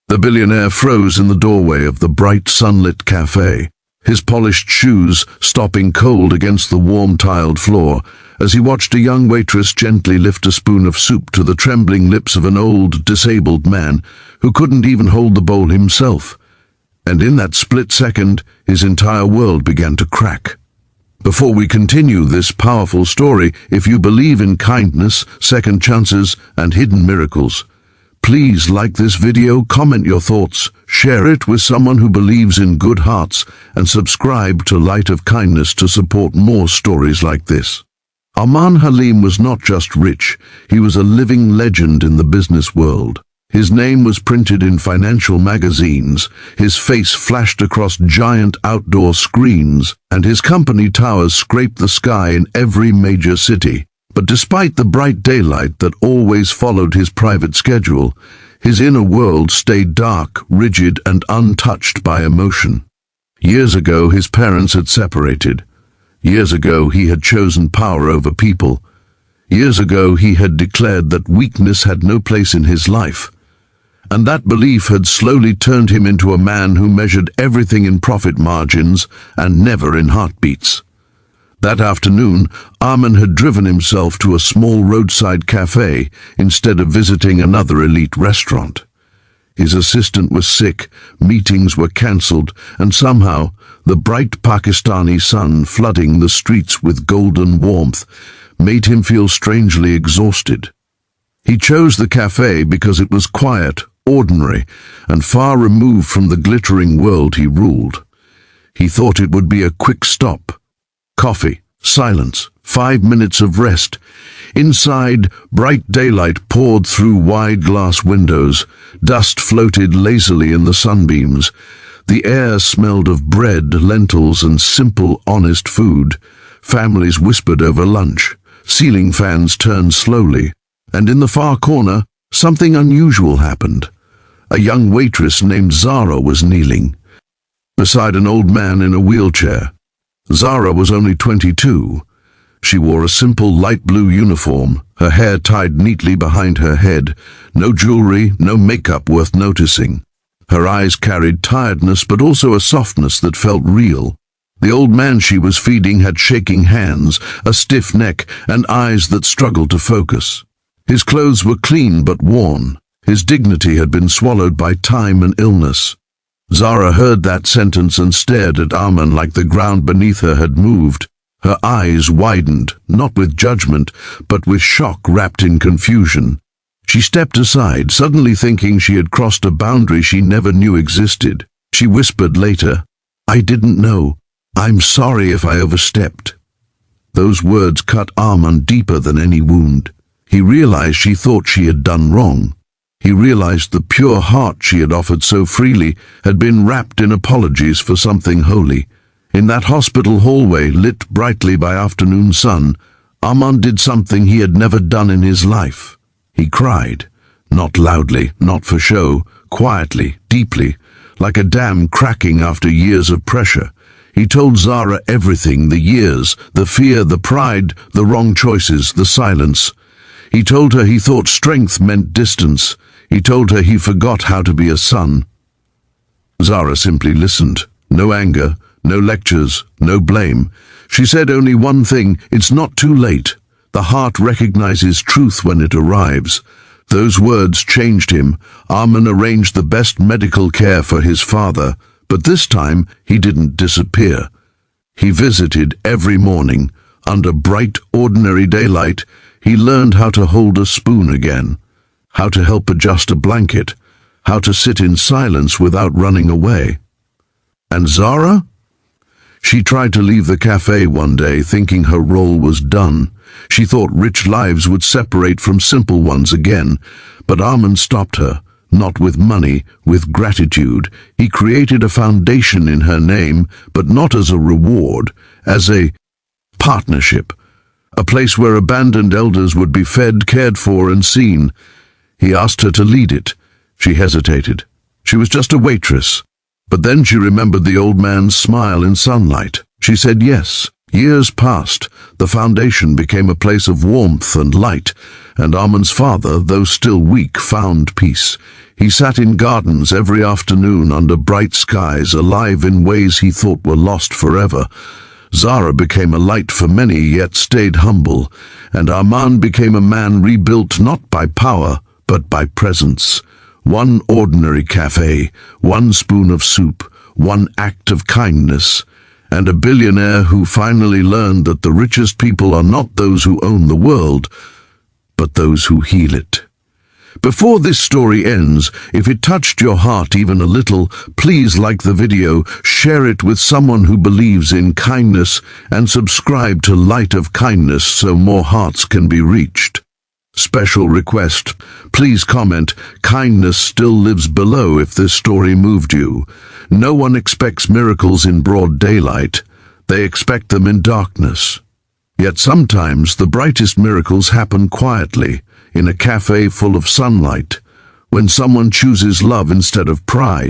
The billionaire froze in the doorway of the bright sunlit café, his polished shoes stopping cold against the warm tiled floor as he watched a young waitress gently lift a spoon of soup to the trembling lips of an old, disabled man who couldn't even hold the bowl himself. And in that split second, his entire world began to crack. Before we continue this powerful story, if you believe in kindness, second chances, and hidden miracles, please like this video, comment your thoughts, share it with someone who believes in good hearts, and subscribe to Light of Kindness to support more stories like this. Arman Halim was not just rich, he was a living legend in the business world. His name was printed in financial magazines, his face flashed across giant outdoor screens, and his company towers scraped the sky in every major city. But despite the bright daylight that always followed his private schedule, his inner world stayed dark, rigid, and untouched by emotion. Years ago, his parents had separated. Years ago, he had chosen power over people. Years ago, he had declared that weakness had no place in his life. And that belief had slowly turned him into a man who measured everything in profit margins and never in heartbeats. That afternoon, Arman had driven himself to a small roadside cafe instead of visiting another elite restaurant. His assistant was sick, meetings were cancelled, and somehow the bright Pakistani sun flooding the streets with golden warmth made him feel strangely exhausted. He chose the cafe because it was quiet, ordinary, and far removed from the glittering world he ruled. He thought it would be a quick stop. Coffee, silence, 5 minutes of rest. Inside, bright daylight poured through wide glass windows. Dust floated lazily in the sunbeams. The air smelled of bread, lentils, and simple, honest food. Families whispered over lunch. Ceiling fans turned slowly. And in the far corner, something unusual happened. A young waitress named Zara was kneeling beside an old man in a wheelchair. Zara was only 22. She wore a simple light blue uniform, her hair tied neatly behind her head, no jewelry, no makeup worth noticing. Her eyes carried tiredness but also a softness that felt real. The old man she was feeding had shaking hands, a stiff neck, and eyes that struggled to focus. His clothes were clean but worn. His dignity had been swallowed by time and illness. Zara heard that sentence and stared at Arman like the ground beneath her had moved. Her eyes widened, not with judgment, but with shock wrapped in confusion. She stepped aside, suddenly thinking she had crossed a boundary she never knew existed. She whispered later, "I didn't know. I'm sorry if I overstepped." Those words cut Arman deeper than any wound. He realized she thought she had done wrong. He realized the pure heart she had offered so freely had been wrapped in apologies for something holy. In that hospital hallway, lit brightly by afternoon sun, Arman did something he had never done in his life. He cried, not loudly, not for show, quietly, deeply, like a dam cracking after years of pressure. He told Zara everything, the years, the fear, the pride, the wrong choices, the silence. He told her he thought strength meant distance. He told her he forgot how to be a son. Zara simply listened. No anger, no lectures, no blame. She said only one thing: it's not too late. The heart recognizes truth when it arrives. Those words changed him. Arman arranged the best medical care for his father, but this time he didn't disappear. He visited every morning. Under bright, ordinary daylight, he learned how to hold a spoon again, how to help adjust a blanket, how to sit in silence without running away. And Zara? She tried to leave the cafe one day, thinking her role was done. She thought rich lives would separate from simple ones again, but Arman stopped her. Not with money, with gratitude. He created a foundation in her name, but not as a reward, as a partnership. A place where abandoned elders would be fed, cared for, and seen. He asked her to lead it. She hesitated. She was just a waitress. But then she remembered the old man's smile in sunlight. She said yes. Years passed. The foundation became a place of warmth and light, and Arman's father, though still weak, found peace. He sat in gardens every afternoon under bright skies, alive in ways he thought were lost forever. Zara became a light for many, yet stayed humble, and Armand became a man rebuilt not by power, but by presence. One ordinary café, one spoon of soup, one act of kindness, and a billionaire who finally learned that the richest people are not those who own the world, but those who heal it. Before this story ends, if it touched your heart even a little, please like the video, share it with someone who believes in kindness, and subscribe to Light of Kindness so more hearts can be reached. Special request, please comment, kindness still lives below if this story moved you. No one expects miracles in broad daylight. They expect them in darkness. Yet sometimes the brightest miracles happen quietly, in a cafe full of sunlight, when someone chooses love instead of pride.